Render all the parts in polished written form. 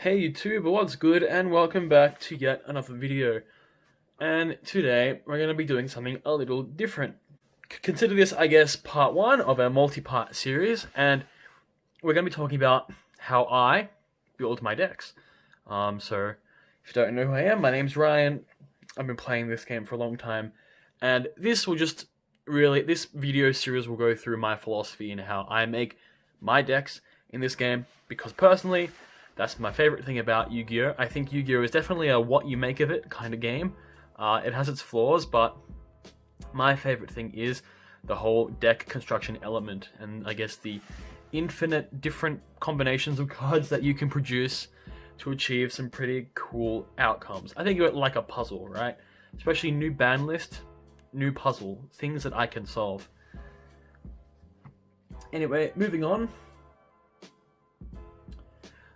Hey YouTube, what's good and welcome back to yet another video. And today we're going to be doing something a little different. Consider this, I guess, part one of a multi-part series, and we're going to be talking about how I build my decks. So if you don't know who I am, my name's Ryan. I've been playing this game for a long time, and this video series will go through my philosophy and how I make my decks in this game, because personally, that's my favorite thing about Yu-Gi-Oh! I think Yu-Gi-Oh! Is definitely a what you make of it kind of game. It has its flaws, but my favorite thing is the whole deck construction element, and I guess the infinite different combinations of cards that you can produce to achieve some pretty cool outcomes. I think of it like a puzzle, right? Especially new ban list, new puzzle, things that I can solve. Anyway, moving on.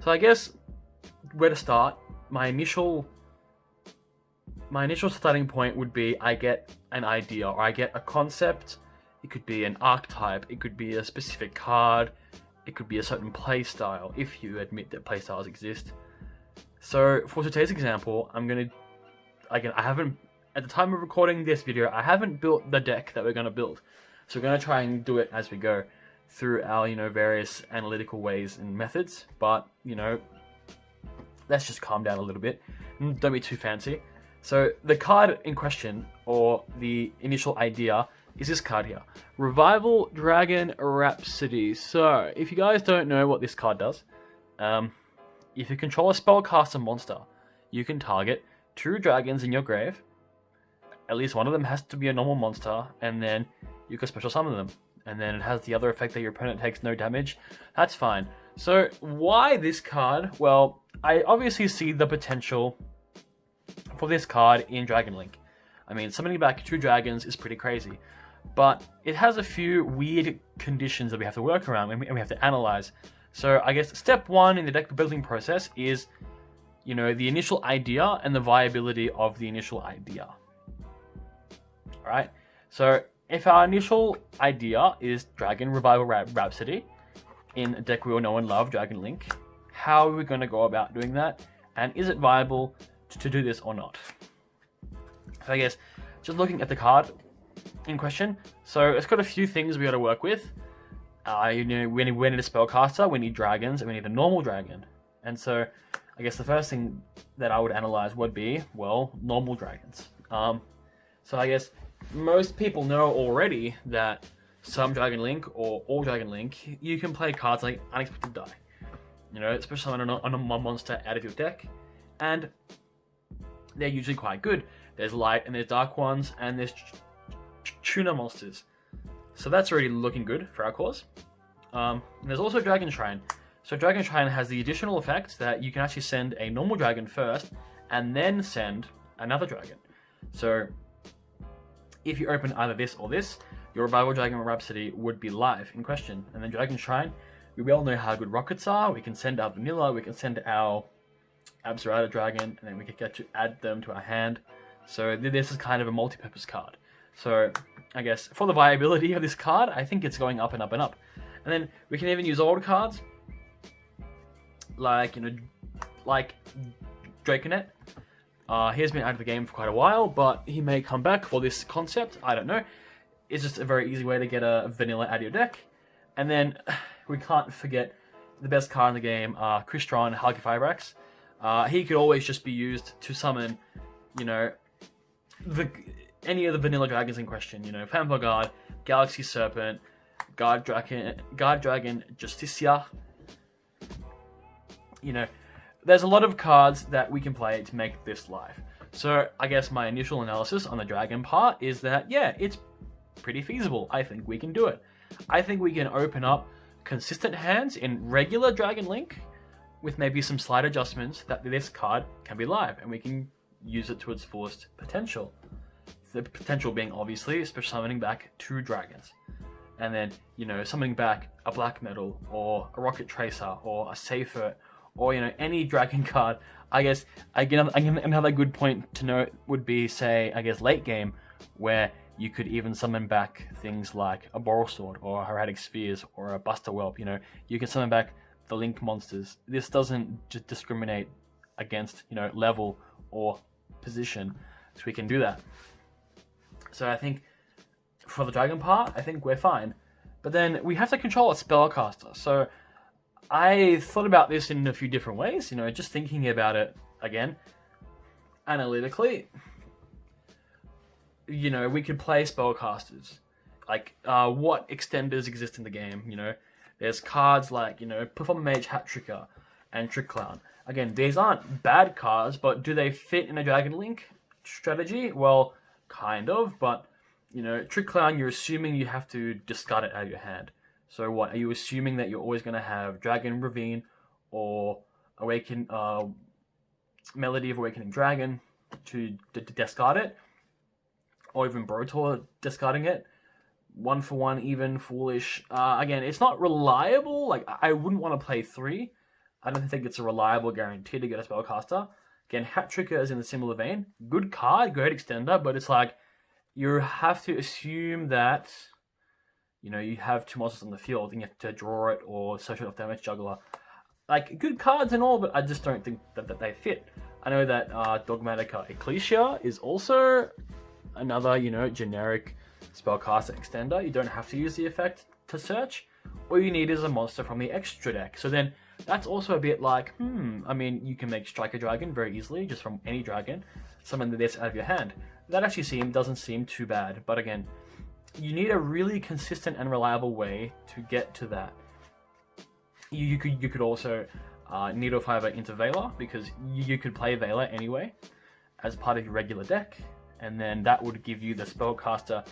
So I guess where to start, my initial starting point would be I get an idea or I get a concept. It could be an archetype, it could be a specific card, it could be a certain play style, if you admit that play styles exist. So for today's example, at the time of recording this video, I haven't built the deck that we're going to build. So we're going to try and do it as we go through our, various analytical ways and methods, but, let's just calm down a little bit and don't be too fancy. So the card in question, or the initial idea, is this card here, Revival Dragon Rhapsody. So if you guys don't know what this card does, if you control a spellcaster monster, you can target 2 dragons in your grave. At least one of them has to be a normal monster, and then you can special summon them. And then it has the other effect that your opponent takes no damage. That's fine. So why this card? Well, I obviously see the potential for this card in Dragon Link. I mean, summoning back 2 dragons is pretty crazy, but it has a few weird conditions that we have to work around and we have to analyze. So I guess step 1 in the deck building process is, the initial idea and the viability of the initial idea. Alright? So if our initial idea is Dragon Revival Rhapsody in a deck we all know and love, Dragon Link, how are we going to go about doing that? And is it viable to do this or not? So I guess just looking at the card in question, so it's got a few things we got to work with. We need a spellcaster, we need dragons, and we need a normal dragon. And so I guess the first thing that I would analyze would be, well, normal dragons. So I guess most people know already that some Dragon Link or all Dragon Link, you can play cards like Unexpected Die. Especially on a monster out of your deck. And they're usually quite good. There's light and there's dark ones, and there's tuna monsters. So that's already looking good for our cause. And there's also Dragon Shrine. So Dragon Shrine has the additional effect that you can actually send a normal dragon first, and then send another dragon. So if you open either this or this, your Revival Dragon Rhapsody would be live in question. And then Dragon Shrine, we all know how good rockets are. We can send our vanilla, we can send our Abzerata Dragon, and then we can get to add them to our hand. So this is kind of a multi-purpose card. So I guess for the viability of this card, I think it's going up and up and up. And then we can even use old cards, like Draconet. He has been out of the game for quite a while, but he may come back for this concept. I don't know. It's just a very easy way to get a vanilla out of your deck. And then we can't forget the best card in the game, Crystron Halqifibrax. He could always just be used to summon, any of the vanilla dragons in question. Vampire Guard, Galaxy Serpent, Guard Dragon Justicia. There's a lot of cards that we can play to make this live. So I guess my initial analysis on the dragon part is that, yeah, it's pretty feasible. I think we can do it. I think we can open up consistent hands in regular Dragon Link with maybe some slight adjustments that this card can be live, and we can use it to its fullest potential. The potential being, obviously, special summoning back 2 dragons. And then, summoning back a Black Metal, or a Rocket Tracer, or a Seifert, or, any dragon card. I guess, another good point to note would be, say, I guess, late game, where you could even summon back things like a Boral Sword, or a Hieratic Spheres, or a Buster Whelp. You can summon back the link monsters. This doesn't just discriminate against, you know, level or position, so we can do that. So I think for the dragon part, I think we're fine. But then we have to control a spellcaster. So I thought about this in a few different ways, you know, just thinking about it again analytically. You know, we could play spellcasters. Like, what extenders exist in the game, you know? There's cards like, you know, Performer Mage, Hat Tricker, and Trick Clown. Again, these aren't bad cards, but do they fit in a Dragon Link strategy? Well, kind of, but, you know, Trick Clown, you're assuming you have to discard it out of your hand. So what, are you assuming that you're always going to have Dragon Ravine or Melody of Awakening Dragon to discard it? Or even Brotor discarding it? 1-for-1, even, foolish. Again, it's not reliable. Like, I wouldn't want to play 3. I don't think it's a reliable guarantee to get a spellcaster. Again, Hat Tricker is in a similar vein. Good card, great extender, but it's like, you have to assume that, you know, you have 2 monsters on the field and you have to draw it or search it off Damage Juggler. Like, good cards and all, but I just don't think that they fit. I know that Dogmatica Ecclesia is also another, you know, generic spellcaster extender. You don't have to use the effect to search. All you need is a monster from the extra deck. So then that's also a bit like, I mean, you can make Striker Dragon very easily, just from any dragon, summon this out of your hand. That actually doesn't seem too bad, but again, you need a really consistent and reliable way to get to that. You could also Needle Fiber into Veiler, because you could play Veiler anyway as part of your regular deck, and then that would give you the spellcaster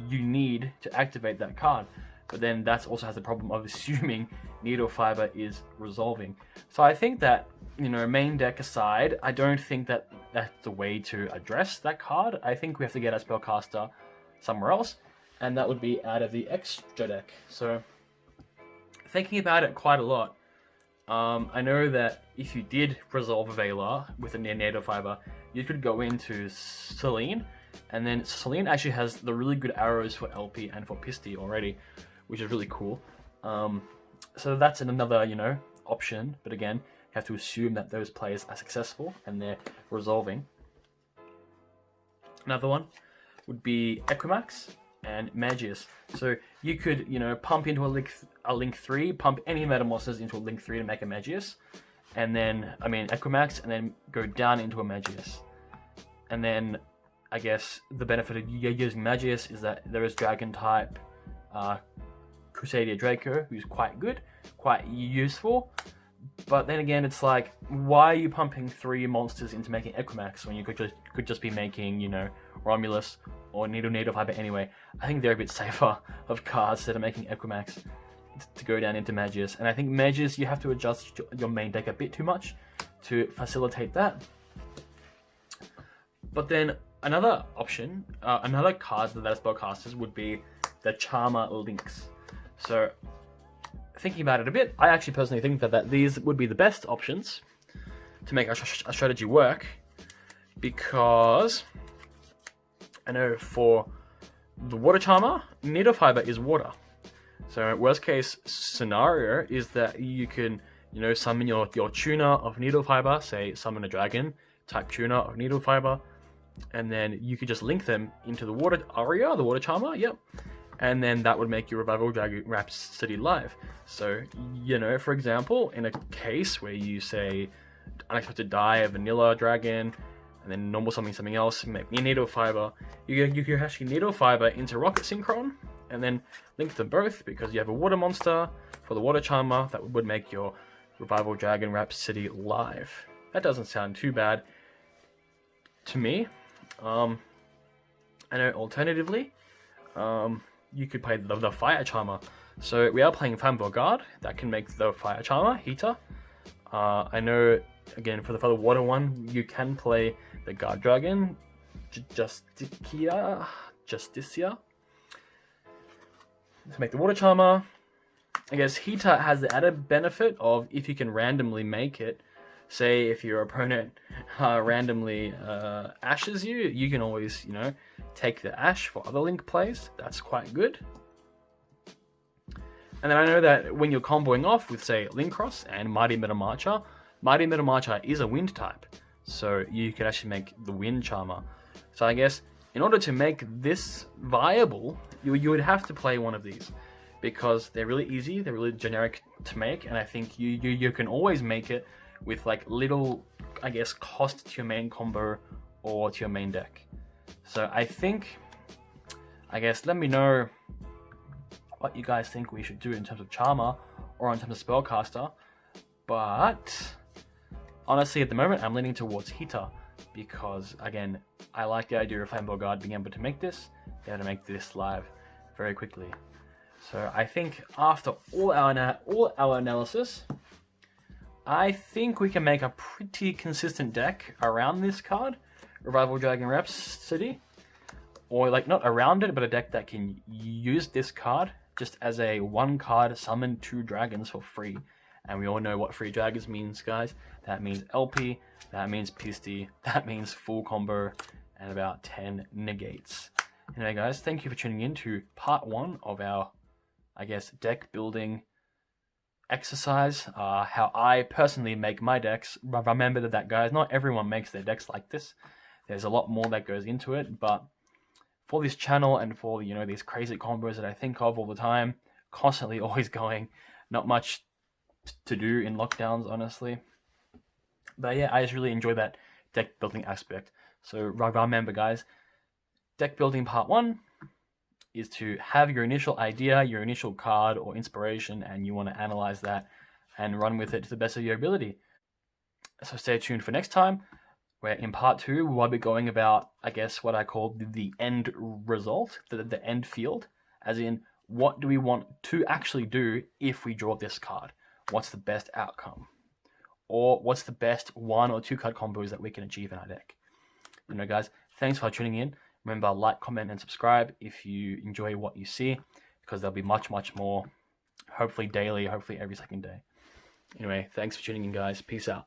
you need to activate that card. But then that also has the problem of assuming Needle Fiber is resolving. So I think that, you know, main deck aside, I don't think that that's the way to address that card. I think we have to get a spellcaster somewhere else, and that would be out of the extra deck. So thinking about it quite a lot, I know that if you did resolve Veiler with a Needle Fiber, you could go into Selene, and then Selene actually has the really good arrows for LP and for Pisty already, which is really cool. So that's another, you know, option, but again, you have to assume that those players are successful and they're resolving. Another one would be Equimax and Magius. So you could, you know, pump into a link 3, pump any Metamorphoses into a link 3 to make a Magius, and then, I mean, Equimax, and then go down into a Magius. And then, I guess, the benefit of using Magius is that there is Dragon type Crusadia Draco, who's quite good, quite useful. But then again, it's like, why are you pumping 3 monsters into making Equimax when you could just be making, you know, Romulus or Needle Fiber anyway? I think they're a bit safer of cards instead of making Equimax to go down into Magius. And I think Magius, you have to adjust your main deck a bit too much to facilitate that. But then another option, another card that are spellcasters would be the Charmer Links. So thinking about it a bit, I actually personally think that these would be the best options to make a strategy work, because I know for the Water Charmer, Needle Fiber is water. So worst case scenario is that you can, you know, summon your tuner of Needle Fiber, say summon a dragon type tuner of Needle Fiber, and then you could just link them into the Water Aria, the Water Charmer, yep. And then that would make your Revival Dragon Rhapsody live. So, you know, for example, in a case where you say Unexpected Die, a Vanilla Dragon, and then normal something else, make Needle Fiber, you could actually Needle Fiber into Rocket Synchron, and then link them both, because you have a water monster for the Water Charmer that would make your Revival Dragon Rhapsody live. That doesn't sound too bad to me. I know alternatively, you could play the Fire Charmer. So we are playing Flamboyant, that can make the Fire Charmer, Heater. I know, again, for the water one, you can play the Guard Dragon, Justicia, to make the Water Charmer. I guess Heater has the added benefit of, if you can randomly make it, say if your opponent randomly ashes you, you can always, you know, take the ash for other link plays. That's quite good. And then I know that when you're comboing off with, say, Linkross and Mighty Metamarcha is a wind type. So you could actually make the Wind Charmer. So I guess in order to make this viable, you would have to play one of these. Because they're really easy, they're really generic to make, and I think you can always make it with like little, I guess, cost to your main combo or to your main deck. So I guess let me know what you guys think we should do in terms of Charmer or in terms of Spellcaster. But honestly, at the moment, I'm leaning towards Heater because, again, I like the idea of Flamebolt Guard being able to make this, be able to make this live very quickly. So I think after all our analysis, I think we can make a pretty consistent deck around this card, Revival Dragon Rhapsody. Or like not around it, but a deck that can use this card just as a 1-card summon 2 dragons for free. And we all know what free dragons means, guys. That means LP, that means Pisty, that means full combo, and about 10 negates. Anyway, guys, thank you for tuning in to part 1 of our, I guess, deck building exercise. How I personally make my decks. Remember that, guys, not everyone makes their decks like this. There's a lot more that goes into it, but for this channel and for, you know, these crazy combos that I think of all the time, constantly always going, not much to do in lockdowns, honestly. But yeah, I just really enjoy that deck building aspect. So remember, guys, deck building part 1 is to have your initial idea, your initial card or inspiration, and you want to analyze that and run with it to the best of your ability. So stay tuned for next time, where in part 2, we'll be going about, I guess, what I call the end result, the end field, as in, what do we want to actually do if we draw this card? What's the best outcome? Or what's the best 1 or 2 card combos that we can achieve in our deck? You know, guys, thanks for tuning in. Remember, like, comment, and subscribe if you enjoy what you see, because there'll be much, much more, hopefully daily, hopefully every second day. Anyway, thanks for tuning in, guys. Peace out.